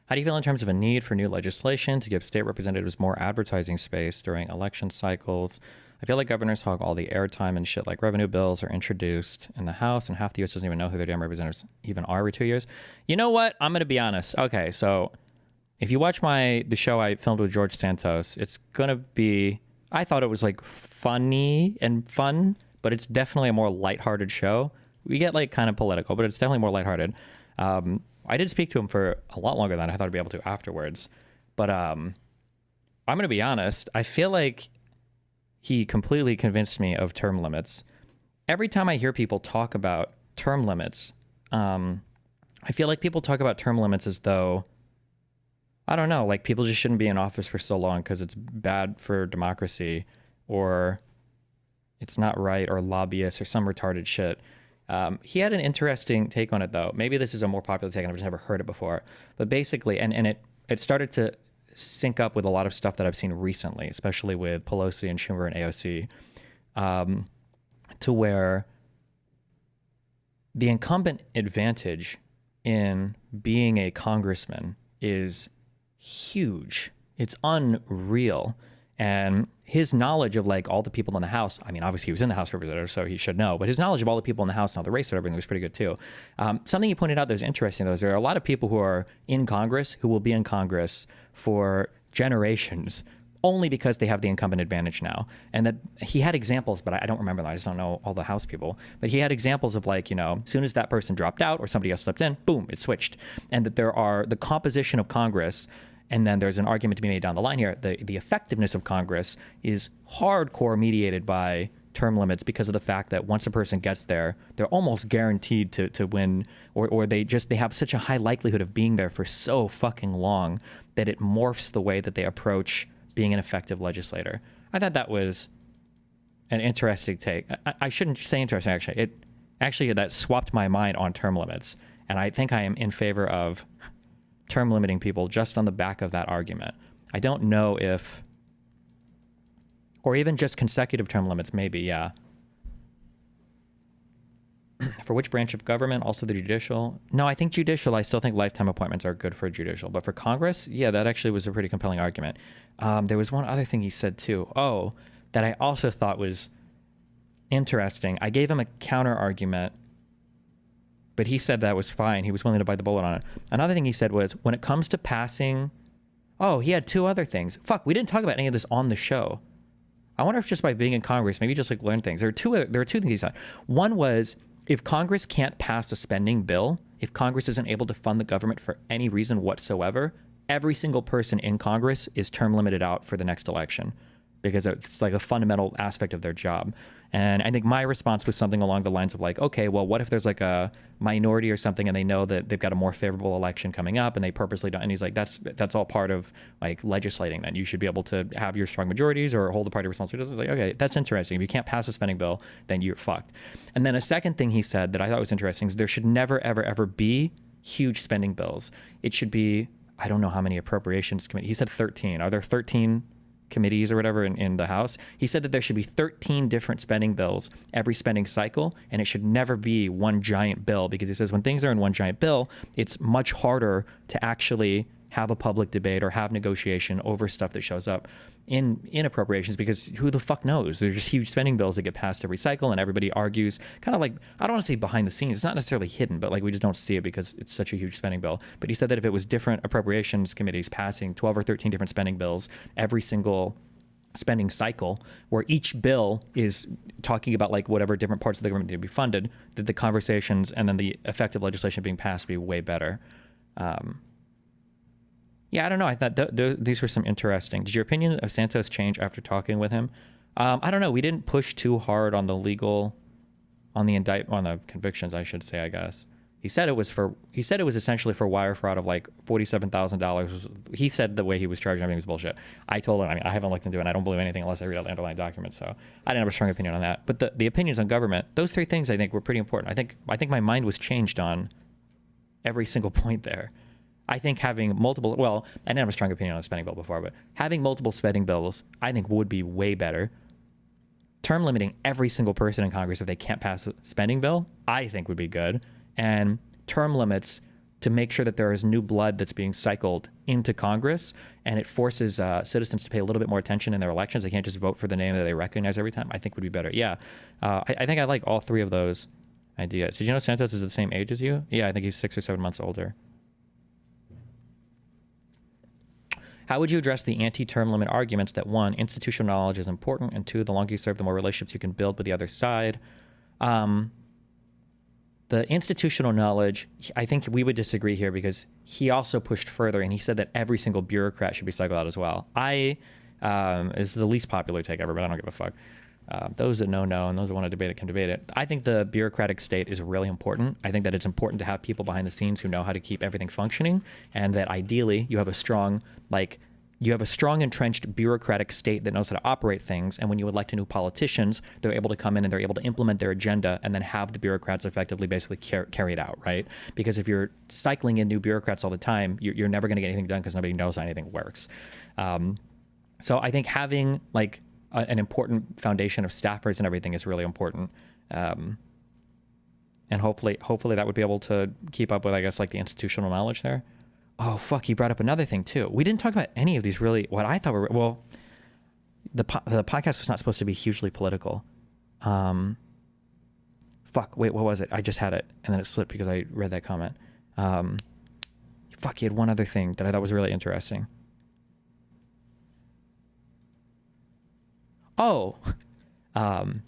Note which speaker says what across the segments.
Speaker 1: How do you feel in terms of a need for new legislation to give state representatives more advertising space during election cycles? I feel like governors hog all the airtime and shit like revenue bills are introduced in the House and half the U.S. doesn't even know who their damn representatives even are every 2 years. You know what? I'm going to be honest. Okay, so if you watch the show I filmed with George Santos, it's going to be, I thought it was like funny and fun, but it's definitely a more lighthearted show. We get like kind of political, but it's definitely more lighthearted. I did speak to him for a lot longer than I thought I'd be able to afterwards. But I'm going to be honest. I feel like he completely convinced me of term limits. Every time I hear people talk about term limits, I feel like people talk about term limits as though, I don't know, like people just shouldn't be in office for so long because it's bad for democracy or it's not right or lobbyists or some retarded shit. He had an interesting take on it, though. Maybe this is a more popular take, and I've just never heard it before. But basically, and it started to sync up with a lot of stuff that I've seen recently, especially with Pelosi and Schumer and AOC, to where the incumbent advantage in being a congressman is huge. It's unreal. And his knowledge of like all the people in the House, I mean, obviously he was in the House of Representatives, so he should know, but his knowledge of all the people in the House and all the race and everything was pretty good too. Something you pointed out that was interesting though is there are a lot of people who are in Congress who will be in Congress for generations only because they have the incumbent advantage now. And that he had examples, but I don't remember them. I just don't know all the House people. But he had examples of like, as soon as that person dropped out or somebody else stepped in, boom, it switched. And that there are the composition of Congress. And then there's an argument to be made down the line here. The effectiveness of Congress is hardcore mediated by term limits because of the fact that once a person gets there, they're almost guaranteed to win, or they have such a high likelihood of being there for so fucking long that it morphs the way that they approach being an effective legislator. I thought that was an interesting take. I shouldn't say interesting, actually. That swapped my mind on term limits. And I think I am in favor of term limiting people just on the back of that argument. I don't know if, or even just consecutive term limits, maybe, yeah. For which branch of government? Also the judicial? No, I think judicial, I still think lifetime appointments are good for judicial. But for Congress, yeah, that actually was a pretty compelling argument. There was one other thing he said too. That I also thought was interesting. I gave him a counter argument, but he said that was fine. He was willing to bite the bullet on it. Another thing he said was, when it comes to passing, he had two other things. Fuck, we didn't talk about any of this on the show. I wonder if just by being in Congress, maybe just like learn things. There are two things he said. One was, if Congress can't pass a spending bill, if Congress isn't able to fund the government for any reason whatsoever, every single person in Congress is term limited out for the next election because it's like a fundamental aspect of their job. And I think my response was something along the lines of like, okay, well, what if there's like a minority or something and they know that they've got a more favorable election coming up and they purposely don't, and he's like, that's all part of like legislating then. You should be able to have your strong majorities or hold the party responsible. It's like, okay, that's interesting. If you can't pass a spending bill, then you're fucked. And then a second thing he said that I thought was interesting is there should never, ever, ever be huge spending bills. It should be, I don't know how many appropriations committee. He said 13. Are there 13 committees or whatever in the House? He said that there should be 13 different spending bills every spending cycle, and it should never be one giant bill, because he says when things are in one giant bill, it's much harder to actually have a public debate or have negotiation over stuff that shows up in appropriations, because who the fuck knows? There's just huge spending bills that get passed every cycle and everybody argues kind of like, I don't want to say behind the scenes, it's not necessarily hidden, but like we just don't see it because it's such a huge spending bill. But he said that if it was different appropriations committees passing 12 or 13 different spending bills every single spending cycle, where each bill is talking about like whatever different parts of the government need to be funded, that the conversations and then the effective legislation being passed would be way better. Yeah, I don't know. I thought these were some interesting. Did your opinion of Santos change after talking with him? I don't know. We didn't push too hard on the on the convictions, I should say, I guess. He said it was essentially for wire fraud of like $47,000. He said the way he was charging everything was bullshit. I told him, I haven't looked into it, and I don't believe anything unless I read out the underlying documents. So I didn't have a strong opinion on that. But the opinions on government, those three things I think were pretty important. I think my mind was changed on every single point there. I think having multiple, well, I didn't have a strong opinion on a spending bill before, but having multiple spending bills, I think would be way better. Term limiting every single person in Congress if they can't pass a spending bill, I think would be good. And term limits to make sure that there is new blood that's being cycled into Congress, and it forces citizens to pay a little bit more attention in their elections. They can't just vote for the name that they recognize every time. I think would be better. Yeah, I think I like all three of those ideas. Did you know Santos is the same age as you? Yeah, I think he's 6 or 7 months older. How would you address the anti-term limit arguments that, one, institutional knowledge is important, and two, the longer you serve, the more relationships you can build with the other side? The institutional knowledge, I think we would disagree here because he also pushed further and he said that every single bureaucrat should be cycled out as well. Is the least popular take ever, but I don't give a fuck. Those that know, and those that want to debate it can debate it. I think the bureaucratic state is really important. I think that it's important to have people behind the scenes who know how to keep everything functioning, and that ideally you have a strong, entrenched bureaucratic state that knows how to operate things. And when you elect new politicians, they're able to come in and they're able to implement their agenda and then have the bureaucrats effectively basically carry it out, right? Because if you're cycling in new bureaucrats all the time, you're never going to get anything done because nobody knows how anything works. So I think having an important foundation of staffers and everything is really important. And hopefully that would be able to keep up with, I guess, the institutional knowledge there. Oh, fuck, he brought up another thing, too. We didn't talk about any of these really, what I thought were, well, the podcast was not supposed to be hugely political. Fuck, wait, what was it? I just had it, and then it slipped because I read that comment. Fuck, he had one other thing that I thought was really interesting. Oh, I'm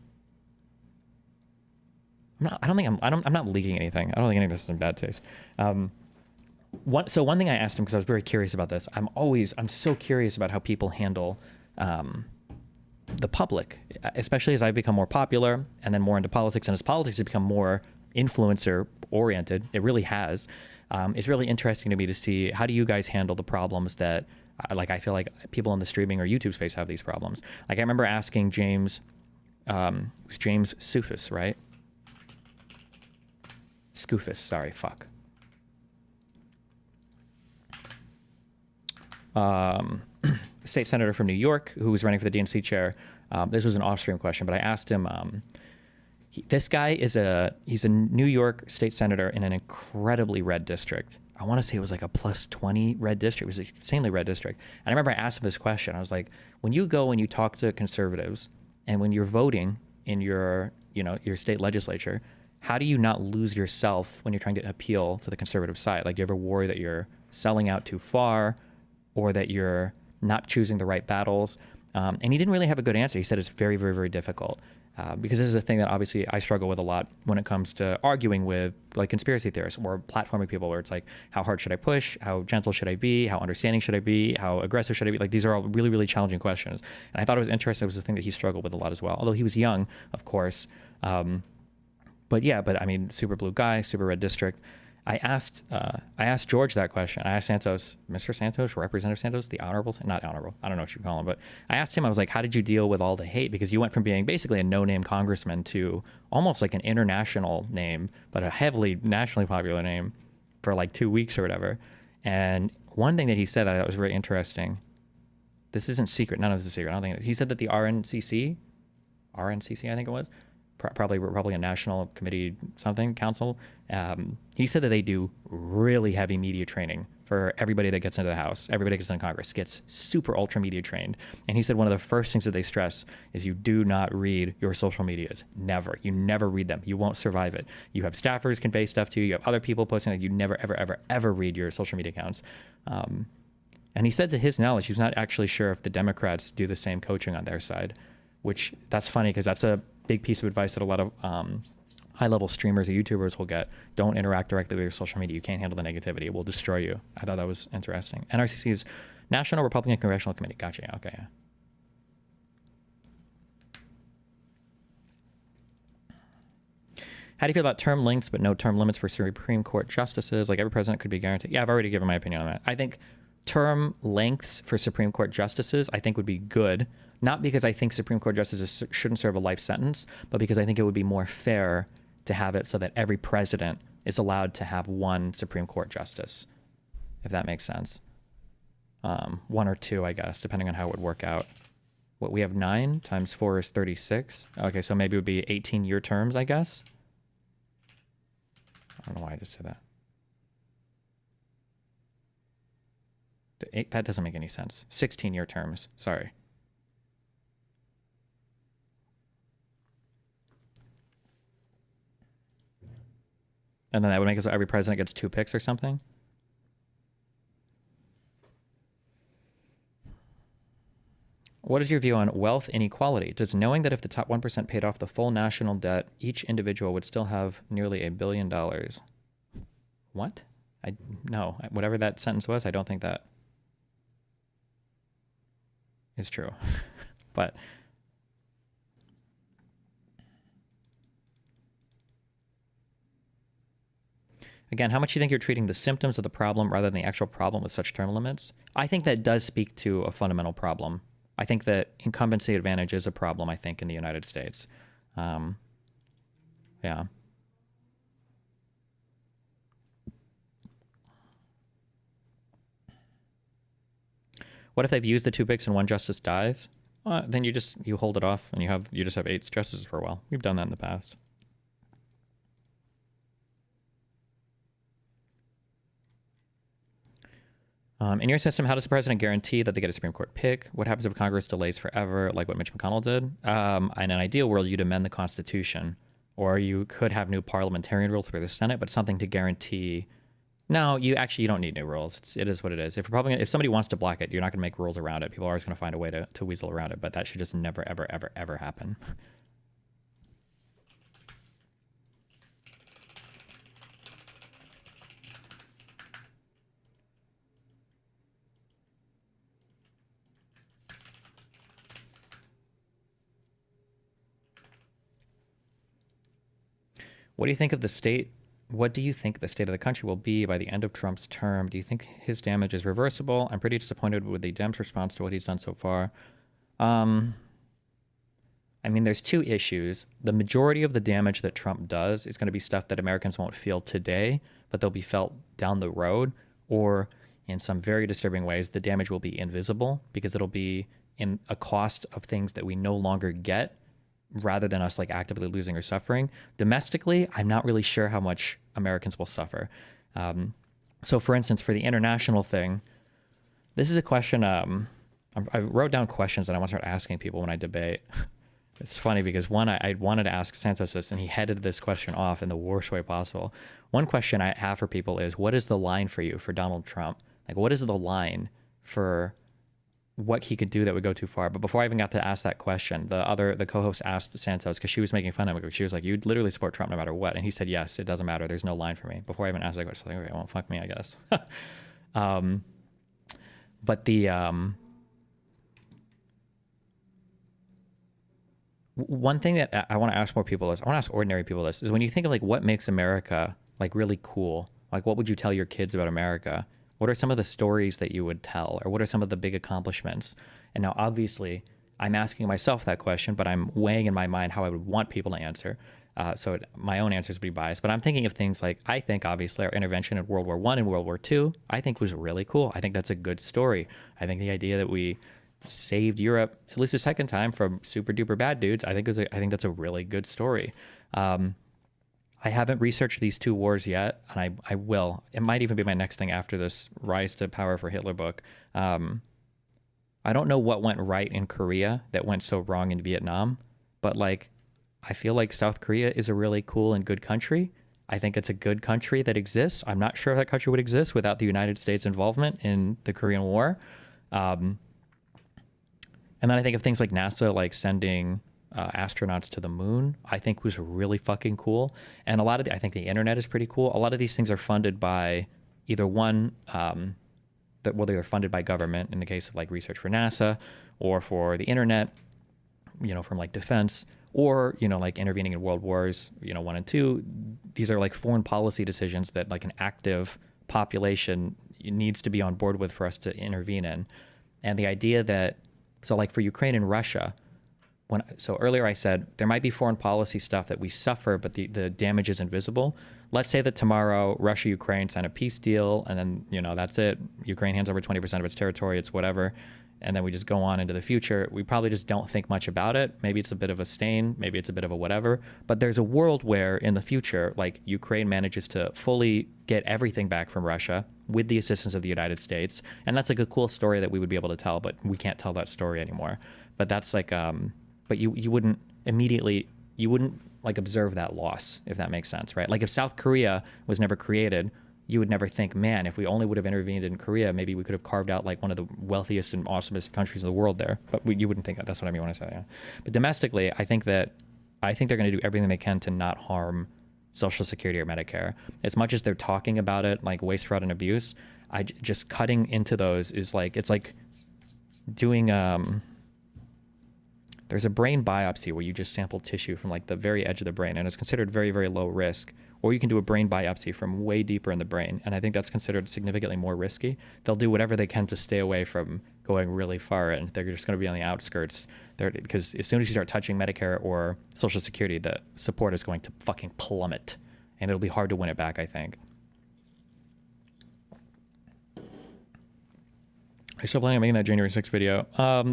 Speaker 1: not leaking anything. I don't think any of this is in bad taste. One thing I asked him, because I was very curious about this. I'm so curious about how people handle the public, especially as I become more popular and then more into politics. And as politics has become more influencer oriented, it really has. It's really interesting to me to see, how do you guys handle the problems that, I feel like people in the streaming or YouTube space have these problems. I remember asking James, it was James Scoofus, right? Scoofus, sorry, fuck. State senator from New York who was running for the DNC chair. This was an off-stream question, but I asked him, this guy he's a New York state senator in an incredibly red district. I want to say it was a plus 20 red district. It was an insanely red district. And I remember I asked him this question. I was like, when you go and you talk to conservatives and when you're voting in your state legislature, how do you not lose yourself when you're trying to appeal to the conservative side? Do you ever worry that you're selling out too far, or that you're not choosing the right battles? And he didn't really have a good answer. He said it's very, very, very difficult. Because this is a thing that obviously I struggle with a lot when it comes to arguing with conspiracy theorists or platforming people, where it's how hard should I push? How gentle should I be? How understanding should I be? How aggressive should I be? These are all really, really challenging questions. And I thought it was interesting. It was a thing that he struggled with a lot as well, although he was young, of course. But I mean, super blue guy, super red district. I asked George that question. I asked Santos, Mr. Santos, Representative Santos, the honorable, not honorable, I don't know what you call him, but I asked him, I was like, how did you deal with all the hate? Because you went from being basically a no-name congressman to almost an international name, but a heavily nationally popular name for 2 weeks or whatever. And one thing that he said that I thought was very interesting, this isn't secret, none of this is secret, I don't think he said that the RNCC, I think it was, probably a national committee council. He said that they do really heavy media training for everybody that gets into the House. Everybody that gets into Congress gets super ultra media trained. And he said one of the first things that they stress is you do not read your social medias. Never. You never read them. You won't survive it. You have staffers convey stuff to you. You have other people posting that you never, ever, ever, ever read your social media accounts. And he said, to his knowledge, he was not actually sure if the Democrats do the same coaching on their side, which that's funny because that's a big piece of advice that a lot of high-level streamers or YouTubers will get. Don't interact directly with your social media. You can't handle the negativity. It will destroy you. I thought that was interesting. NRCC's National Republican Congressional Committee. Gotcha. Yeah, okay. Yeah. How do you feel about term lengths but no term limits for Supreme Court justices? Every president could be guaranteed. Yeah, I've already given my opinion on that. I think term lengths for Supreme Court justices, I think would be good. Not because I think Supreme Court justices shouldn't serve a life sentence, but because I think it would be more fair to have it so that every president is allowed to have one Supreme Court justice, if that makes sense. One or two, I guess, depending on how it would work out. What, we have 9 times 4 is 36. Okay, so maybe it would be 18-year terms, I guess. I don't know why I just said that. That doesn't make any sense. 16-year terms. Sorry. And then that would make it so every president gets 2 picks or something. What is your view on wealth inequality? Does knowing that if the top 1% paid off the full national debt, each individual would still have nearly $1 billion? What? No, whatever that sentence was, I don't think that is true. But again, how much do you think you're treating the symptoms of the problem rather than the actual problem with such term limits? I think that does speak to a fundamental problem. I think that incumbency advantage is a problem, I think, in the United States. Yeah. What if they've used the 2 picks and one justice dies? Then you hold it off and you just have 8 justices for a while. We've done that in the past. In your system, how does the president guarantee that they get a Supreme Court pick? What happens if Congress delays forever, like what Mitch McConnell did? In an ideal world, you'd amend the Constitution, or you could have new parliamentarian rules through the Senate, but something to guarantee. No, you don't need new rules. It is what it is. If somebody wants to block it, you're not going to make rules around it. People are always going to find a way to weasel around it, but that should just never, ever, ever, ever happen. What do you think the state of the country will be by the end of Trump's term? Do you think his damage is reversible? I'm pretty disappointed with the Dems' response to what he's done so far. I mean, there's 2 issues. The majority of the damage that Trump does is going to be stuff that Americans won't feel today, but they'll be felt down the road, or in some very disturbing ways, the damage will be invisible because it'll be in a cost of things that we no longer get, rather than us like actively losing or suffering. Domestically, I'm not really sure how much Americans will suffer. So for instance, for the international thing, this is a question, I wrote down questions that I want to start asking people when I debate. It's funny because one, I wanted to ask Santos this, and he headed this question off in the worst way possible. One question I have for people is, what is the line for you for Donald Trump? Like, what is the line for what he could do that would go too far? But before I even got to ask that question, the co-host asked Santos, because she was making fun of him. She was like, "You'd literally support Trump no matter what," and he said, "Yes, it doesn't matter. There's no line for me." Before I even asked that question, I was like, "Okay, well, fuck me, I guess." But the one thing that I want to ask more people is, I want to ask ordinary people this, is when you think of like what makes America like really cool, like what would you tell your kids about America? What are some of the stories that you would tell, or what are some of the big accomplishments? And now, obviously, I'm asking myself that question, but I'm weighing in my mind how I would want people to answer. My own answers would be biased. But I'm thinking of things like, I think, obviously, our intervention in World War I and World War II, I think was really cool. I think that's a good story. I think the idea that we saved Europe, at least a second time, from super duper bad dudes, I think that's a really good story. I haven't researched these 2 wars yet, and I will. It might even be my next thing after this Rise to Power for Hitler book. I don't know what went right in Korea that went so wrong in Vietnam, but like, I feel like South Korea is a really cool and good country. I think it's a good country that exists. I'm not sure if that country would exist without the United States involvement in the Korean War. And then I think of things like NASA, like sending astronauts to the moon, I think was really fucking cool. And I think the internet is pretty cool. A lot of these things are funded by either they're funded by government in the case of like research for NASA, or for the internet, from like defense, or, like intervening in world wars, 1 and 2. These are like foreign policy decisions that like an active population needs to be on board with for us to intervene in. And the idea that, so like for Ukraine and Russia, earlier I said there might be foreign policy stuff that we suffer, but the damage is invisible. Let's say that tomorrow Russia, Ukraine sign a peace deal, and then, that's it. Ukraine hands over 20% of its territory. It's whatever. and then we just go on into the future. We probably just don't think much about it. Maybe it's a bit of a stain, maybe it's a bit of a whatever, but there's a world where in the future, like Ukraine manages to fully get everything back from Russia with the assistance of the United States. And that's like a cool story that we would be able to tell, but we can't tell that story anymore. But that's like, but you wouldn't immediately, you wouldn't like observe that loss, if that makes sense, right? Like if South Korea was never created, you would never think, man, if we only would have intervened in Korea, maybe we could have carved out like one of the wealthiest and awesomest countries in the world there. But you wouldn't think that. That's what I mean when I say, yeah. But domestically, I think they're going to do everything they can to not harm Social Security or Medicare. As much as they're talking about it, like waste, fraud, and abuse, just cutting into those is like, it's like doing, there's a brain biopsy where you just sample tissue from like the very edge of the brain, and it's considered very, very low risk. Or you can do a brain biopsy from way deeper in the brain, and I think that's considered significantly more risky. They'll do whatever they can to stay away from going really far, and they're just going to be on the outskirts. Because as soon as you start touching Medicare or Social Security, the support is going to fucking plummet, and it'll be hard to win it back, I think. Are you still planning on making that January 6th video?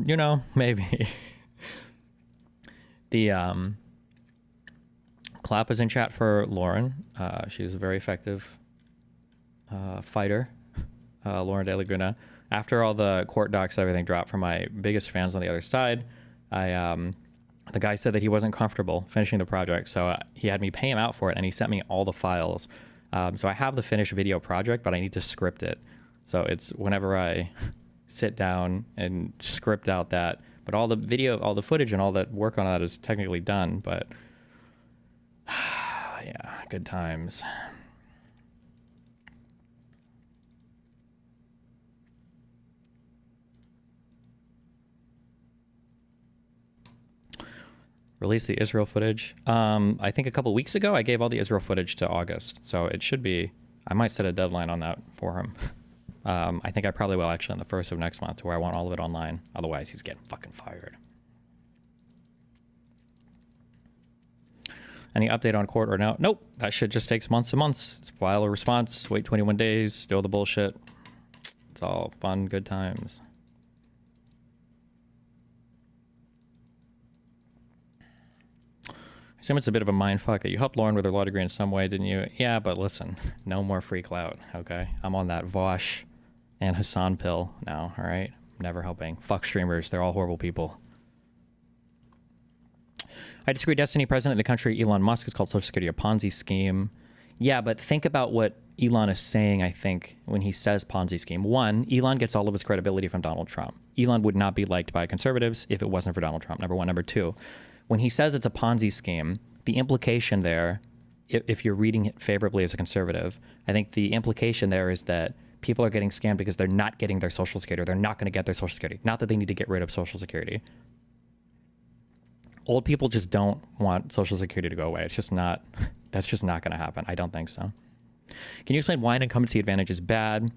Speaker 1: You know, maybe. The clap is in chat for Lauren. She's a very effective fighter, Lauren De Laguna. After all the court docs and everything dropped from my biggest fans on the other side, the guy said that he wasn't comfortable finishing the project, so he had me pay him out for it, and he sent me all the files. So I have the finished video project, but I need to script it. So it's whenever I sit down and script out that, but all the video, all the footage and all that work on that is technically done, but yeah, good times. Release the Israel footage. I think a couple weeks ago, I gave all the Israel footage to August. So it should be, I might set a deadline on that for him. I think I probably will actually on the 1st of next month, where I want all of it online. Otherwise, he's getting fucking fired. Any update on court or no? Nope. That shit just takes months and months. File a response, wait 21 days, do all the bullshit. It's all fun, good times. I assume it's a bit of a mindfuck that you helped Lauren with her law degree in some way, didn't you? Yeah, but listen, no more free clout, okay? I'm on that Vosh and Hassan pill now, all right? Never helping. Fuck streamers. They're all horrible people. I disagree. Destiny president of the country, Elon Musk, has called Social Security a Ponzi scheme. Yeah, but think about what Elon is saying, I think, when he says Ponzi scheme. One, Elon gets all of his credibility from Donald Trump. Elon would not be liked by conservatives if it wasn't for Donald Trump, number one. Number two, when he says it's a Ponzi scheme, the implication there, if you're reading it favorably as a conservative, I think the implication there is that people are getting scammed because they're not getting their Social Security, or they're not going to get their Social Security. Not that they need to get rid of Social Security. Old people just don't want Social Security to go away. It's just not, that's just not going to happen. I don't think so. Can you explain why an incumbency advantage is bad?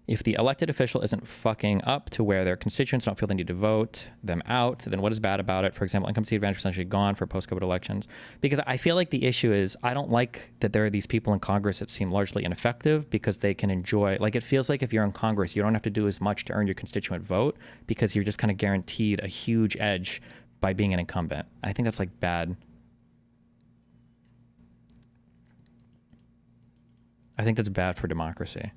Speaker 1: If the elected official isn't fucking up to where their constituents don't feel they need to vote them out, then what is bad about it? For example, incumbency advantage is essentially gone for post-COVID elections. Because I feel like the issue is, I don't like that there are these people in Congress that seem largely ineffective because they can enjoy, like it feels like if you're in Congress, you don't have to do as much to earn your constituent vote because you're just kind of guaranteed a huge edge by being an incumbent. I think that's like bad. I think that's bad for democracy.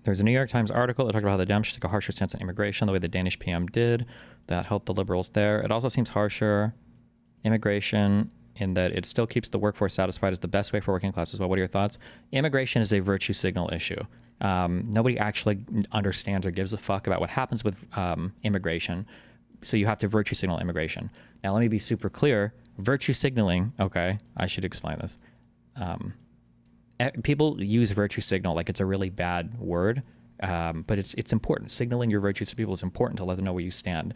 Speaker 1: There's a New York Times article that talked about how the Dems should take a harsher stance on immigration, the way the Danish PM did. That helped the liberals there. It also seems harsher immigration in that it still keeps the workforce satisfied as the best way for working class as well. What are your thoughts? Immigration is a virtue signal issue. Nobody actually understands or gives a fuck about what happens with immigration. So you have to virtue signal immigration. Now, let me be super clear. Virtue signaling, okay, I should explain this. People use virtue signal like it's a really bad word, but it's important. Signaling your virtues to people is important to let them know where you stand.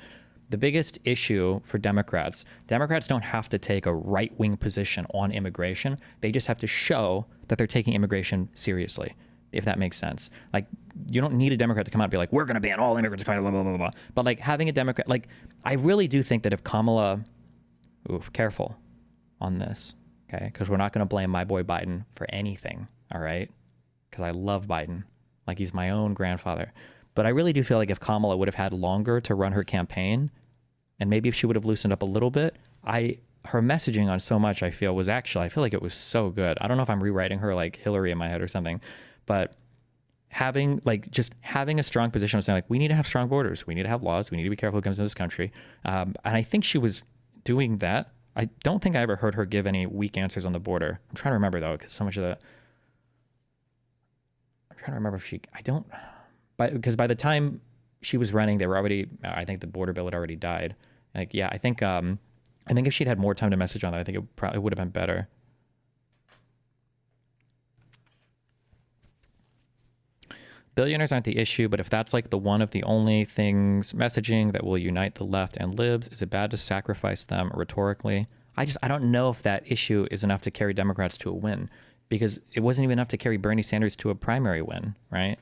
Speaker 1: The biggest issue for Democrats don't have to take a right-wing position on immigration. They just have to show that they're taking immigration seriously, if that makes sense. Like, you don't need a Democrat to come out and be like, we're going to ban all immigrants, blah, blah, blah, blah. But like having a Democrat, like, I really do think that if Kamala oof, careful on this, okay? Because we're not going to blame my boy Biden for anything, all right? Because I love Biden, like he's my own grandfather. But I really do feel like if Kamala would have had longer to run her campaign, and maybe if she would have loosened up a little bit, her messaging on so much, I feel like it was so good. I don't know if I'm rewriting her like Hillary in my head or something, but having a strong position of saying like, we need to have strong borders. We need to have laws. We need to be careful who comes into this country. And I think she was doing that. I don't think I ever heard her give any weak answers on the border. I'm trying to remember though, because so much of that, I'm trying to remember if because by the time she was running, I think the border bill had already died. Like, yeah, I think if she'd had more time to message on that, I think it probably would have been better. Billionaires aren't the issue, but if that's like one of the only things messaging that will unite the left and libs, is it bad to sacrifice them rhetorically? I don't know if that issue is enough to carry Democrats to a win, because it wasn't even enough to carry Bernie Sanders to a primary win, right?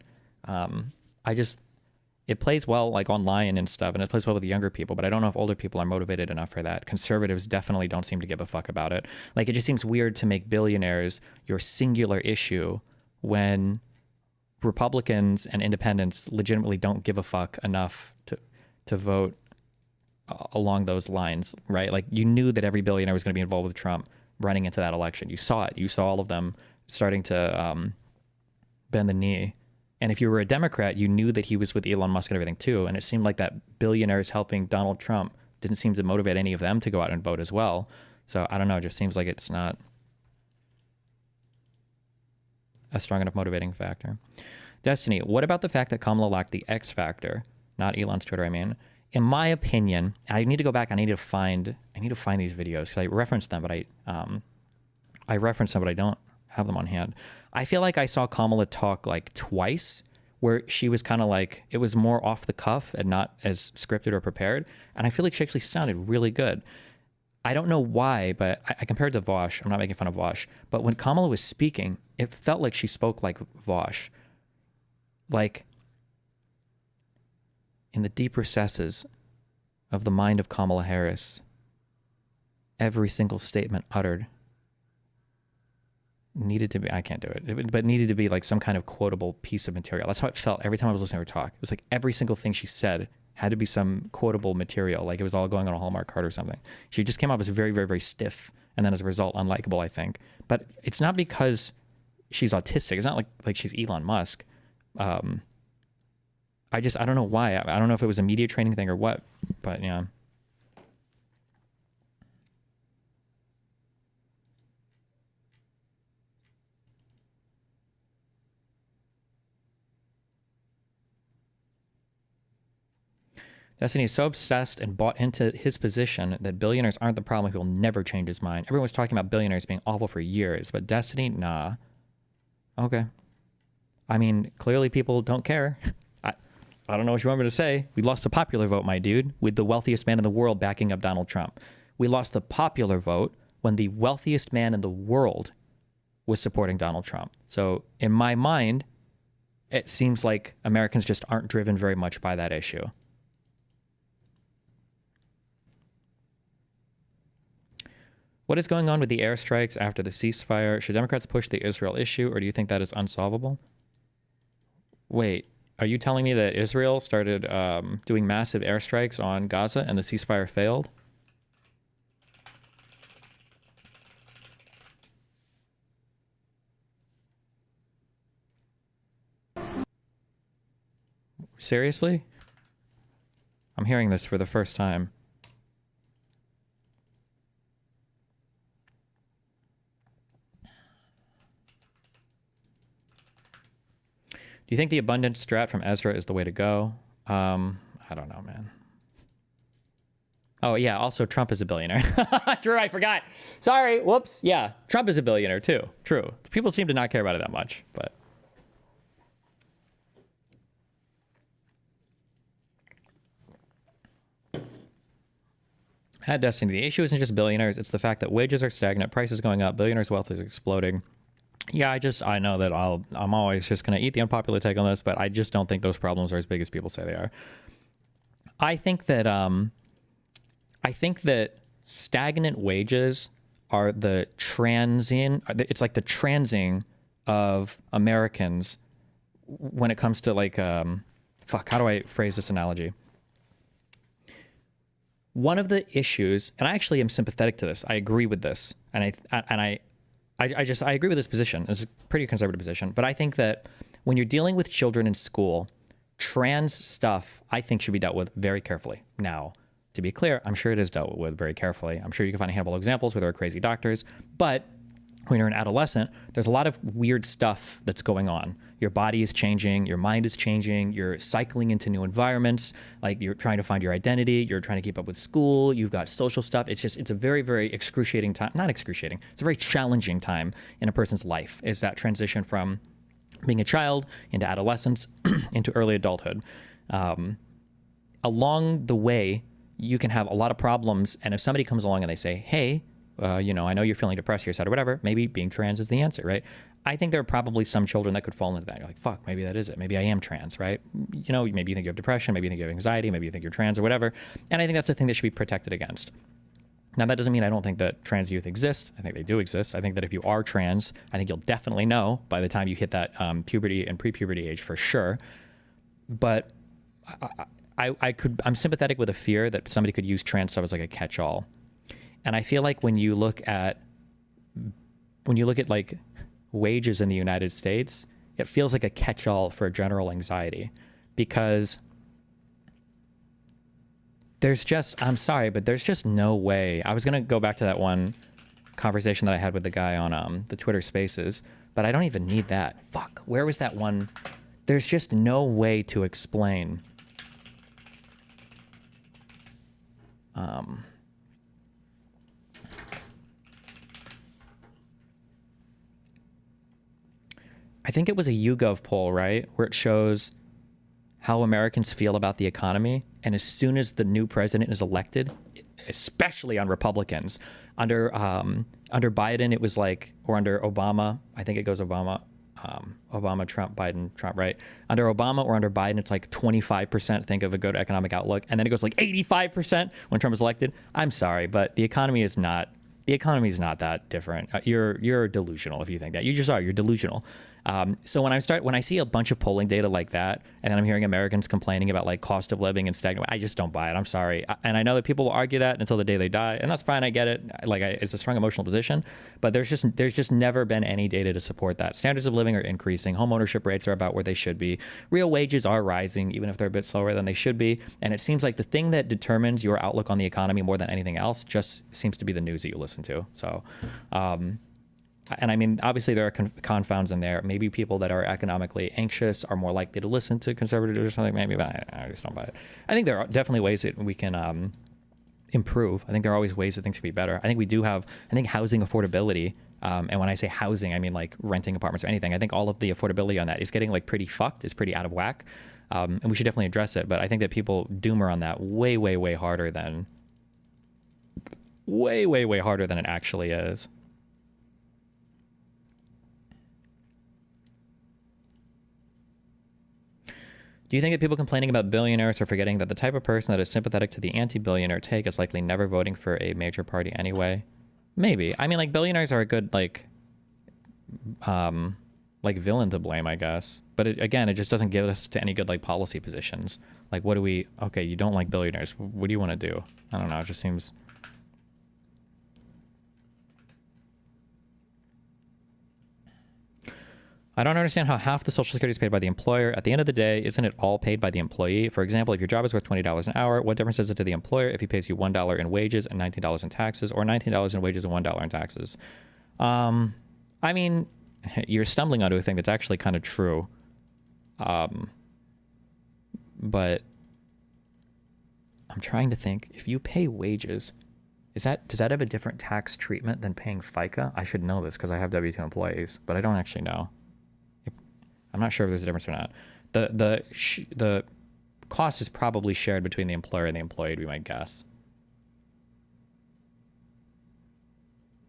Speaker 1: It plays well like online and stuff, and it plays well with the younger people, but I don't know if older people are motivated enough for that. Conservatives definitely don't seem to give a fuck about it. Like, it just seems weird to make billionaires your singular issue when Republicans and independents legitimately don't give a fuck enough to vote along those lines, right? Like, you knew that every billionaire was going to be involved with Trump running into that election. You saw it. You saw all of them starting to bend the knee. And if you were a Democrat, you knew that he was with Elon Musk and everything too. And it seemed like that billionaires helping Donald Trump didn't seem to motivate any of them to go out and vote as well. So I don't know. It just seems like it's not a strong enough motivating factor. Destiny, what about the fact that Kamala lacked the X factor? Not Elon's Twitter, I mean. In my opinion, I need to go back. I need to find these videos because I referenced them, but I don't have them on hand. I feel like I saw Kamala talk like twice where she was kind of like, it was more off the cuff and not as scripted or prepared. And I feel like she actually sounded really good. I don't know why, but I compared to Vosh. I'm not making fun of Vosh. But when Kamala was speaking, it felt like she spoke like Vosh. Like, in the deep recesses of the mind of Kamala Harris, every single statement uttered needed to be, I can't do it, but needed to be like some kind of quotable piece of material. That's how it felt every time I was listening to her talk. It was like every single thing she said had to be some quotable material, like it was all going on a Hallmark card or something. She just came off as very, very, very stiff, and then as a result, unlikable, I think. But it's not because she's autistic. It's not like she's Elon Musk. I don't know why. I don't know if it was a media training thing or what, but yeah. Destiny is so obsessed and bought into his position that billionaires aren't the problem. He will never change his mind. Everyone was talking about billionaires being awful for years, but Destiny, nah. Okay. I mean, clearly people don't care. I don't know what you want me to say. We lost the popular vote, my dude, with the wealthiest man in the world backing up Donald Trump. We lost the popular vote when the wealthiest man in the world was supporting Donald Trump. So in my mind, it seems like Americans just aren't driven very much by that issue. What is going on with the airstrikes after the ceasefire? Should Democrats push the Israel issue, or do you think that is unsolvable? Wait, are you telling me that Israel started doing massive airstrikes on Gaza and the ceasefire failed? Seriously? I'm hearing this for the first time. Do you think the abundance strat from Ezra is the way to go? I don't know, man. Oh, yeah. Also, Trump is a billionaire. True, I forgot. Sorry. Whoops. Yeah, Trump is a billionaire, too. True. People seem to not care about it that much, but... Had Destiny. The issue isn't just billionaires. It's the fact that wages are stagnant, prices going up, billionaires' wealth is exploding. Yeah, I know that I'm always just going to eat the unpopular take on this, but I just don't think those problems are as big as people say they are. I think that stagnant wages are the transing. It's like the transing of Americans when it comes to like, how do I phrase this analogy? One of the issues, and I actually am sympathetic to this. I agree with this, and I agree with this position. It's a pretty conservative position, but I think that when you're dealing with children in school, trans stuff I think should be dealt with very carefully. Now, to be clear, I'm sure it is dealt with very carefully. I'm sure you can find a handful of examples where there are crazy doctors, but when you're an adolescent, there's a lot of weird stuff that's going on. Your body is changing, your mind is changing, you're cycling into new environments, like you're trying to find your identity, you're trying to keep up with school, you've got social stuff. It's a very, very excruciating time, not excruciating, it's a very challenging time in a person's life, is that transition from being a child into adolescence into early adulthood. Along the way, you can have a lot of problems, and if somebody comes along and they say, hey, I know you're feeling depressed, you're sad or whatever, maybe being trans is the answer, right? I think there are probably some children that could fall into that. You're like, fuck, maybe that is it. Maybe I am trans, right? Maybe you think you have depression, maybe you think you have anxiety, maybe you think you're trans or whatever. And I think that's the thing that should be protected against. Now, that doesn't mean I don't think that trans youth exist. I think they do exist. I think that if you are trans, I think you'll definitely know by the time you hit that puberty and pre-puberty age for sure. But I'm sympathetic with a fear that somebody could use trans stuff as like a catch-all. And I feel like when you look at like wages in the United States, it feels like a catch-all for general anxiety, because I'm sorry, but there's just no way. I was going to go back to that one conversation that I had with the guy on the Twitter Spaces, but I don't even need that. Fuck, where was that one? There's just no way to explain. I think it was a YouGov poll, right? Where it shows how Americans feel about the economy. And as soon as the new president is elected, especially on Republicans, under Biden, it was like, or under Obama, I think it goes Obama, Trump, Biden, Trump, right? Under Obama or under Biden, it's like 25% think of a good economic outlook. And then it goes like 85% when Trump is elected. I'm sorry, but the economy is not that different. You're delusional if you think that. You just are. You're delusional. So when I see a bunch of polling data like that, and then I'm hearing Americans complaining about like cost of living and stagnant, I just don't buy it. I'm sorry. And I know that people will argue that until the day they die, and that's fine. I get it. It's a strong emotional position, but there's just never been any data to support that. Standards of living are increasing. Home ownership rates are about where they should be. Real wages are rising, even if they're a bit slower than they should be. And it seems like the thing that determines your outlook on the economy more than anything else just seems to be the news that you listen to. So, and I mean, obviously there are confounds in there. Maybe people that are economically anxious are more likely to listen to conservatives or something, maybe, but I just don't buy it. I think there are definitely ways that we can improve. I think there are always ways that things can be better. I think we do have, housing affordability. And when I say housing, I mean like renting apartments or anything. I think all of the affordability on that is getting like pretty fucked. It's pretty out of whack. And we should definitely address it. But I think that people doomer on that way, way, way harder than it actually is. Do you think that people complaining about billionaires are forgetting that the type of person that is sympathetic to the anti-billionaire take is likely never voting for a major party anyway? Maybe. I mean, like, billionaires are a good, like villain to blame, I guess. But again, it just doesn't give us to any good, like, policy positions. Like, okay, you don't like billionaires. What do you want to do? I don't know. It just seems... I don't understand how half the Social Security is paid by the employer. At the end of the day, isn't it all paid by the employee? For example, if your job is worth $20 an hour, what difference is it to the employer if he pays you $1 in wages and $19 in taxes, or $19 in wages and $1 in taxes? I mean, you're stumbling onto a thing that's actually kind of true. But I'm trying to think. If you pay wages, does that have a different tax treatment than paying FICA? I should know this because I have W-2 employees, but I don't actually know. I'm not sure if there's a difference or not. The cost is probably shared between the employer and the employee, would be my guess.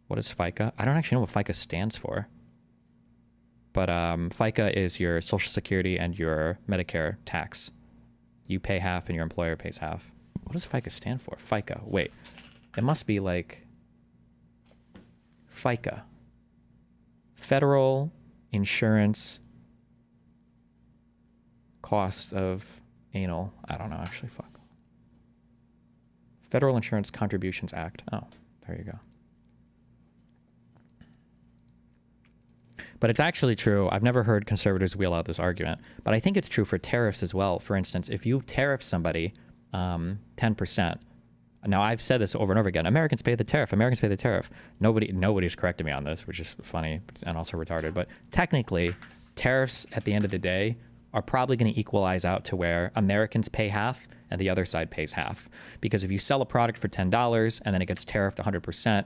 Speaker 1: What is FICA? I don't actually know what FICA stands for. But FICA is your Social Security and your Medicare tax. You pay half and your employer pays half. What does FICA stand for? FICA. Wait. It must be like FICA. Federal Insurance Cost of Anal. I don't know, actually, fuck. Federal Insurance Contributions Act. Oh, there you go. But it's actually true. I've never heard conservatives wheel out this argument, but I think it's true for tariffs as well. For instance, if you tariff somebody 10%, now I've said this over and over again, Americans pay the tariff, Americans pay the tariff. Nobody's corrected me on this, which is funny and also retarded. But technically, tariffs at the end of the day are probably going to equalize out to where Americans pay half and the other side pays half. Because if you sell a product for $10 and then it gets tariffed 100%,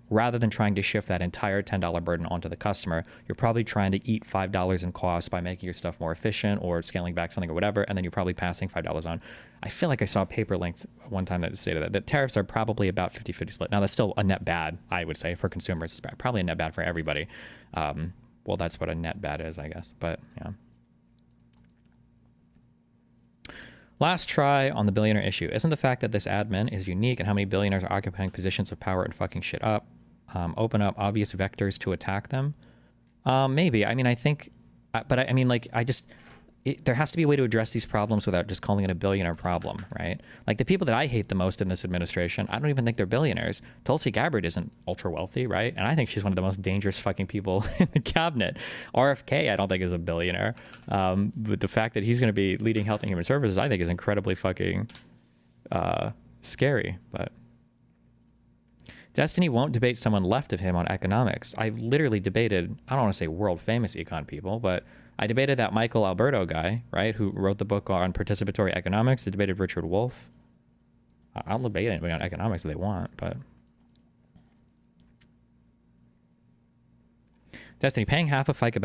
Speaker 1: rather than trying to shift that entire $10 burden onto the customer, you're probably trying to eat $5 in cost by making your stuff more efficient or scaling back something or whatever, and then you're probably passing $5 on. I feel like I saw a paper linked one time that stated that tariffs are probably about 50-50 split. Now, that's still a net bad, I would say, for consumers. It's probably a net bad for everybody. Well, that's what a net bad is, I guess. But, yeah. Last try on the billionaire issue. Isn't the fact that this admin is unique and how many billionaires are occupying positions of power and fucking shit up open up obvious vectors to attack them? Maybe. I mean, I think, but I mean, like, there has to be a way to address these problems without just calling it a billionaire problem, right? Like the people that I hate the most in this administration, I don't even think they're billionaires. Tulsi Gabbard isn't ultra wealthy, right? And I think she's one of the most dangerous fucking people in the cabinet. RFK, I don't think is a billionaire. But the fact that he's going to be leading Health and Human Services, I think is incredibly fucking scary. But Destiny won't debate someone left of him on economics. I've literally debated, I don't want to say world famous econ people, but I debated that Michael Alberto guy, right, who wrote the book on participatory economics. I debated Richard Wolff. I'll debate anybody on economics if they want, but Destiny, paying half of FICA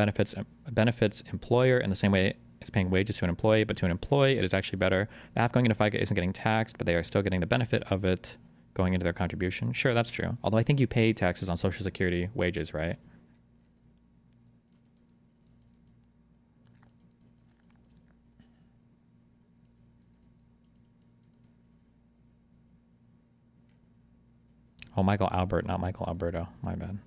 Speaker 1: benefits employer in the same way as paying wages to an employee, but to an employee, it is actually better. The half going into FICA isn't getting taxed, but they are still getting the benefit of it going into their contribution. Sure, that's true. Although I think you pay taxes on Social Security wages, right? Oh, Michael Albert, not Michael Alberto. My bad.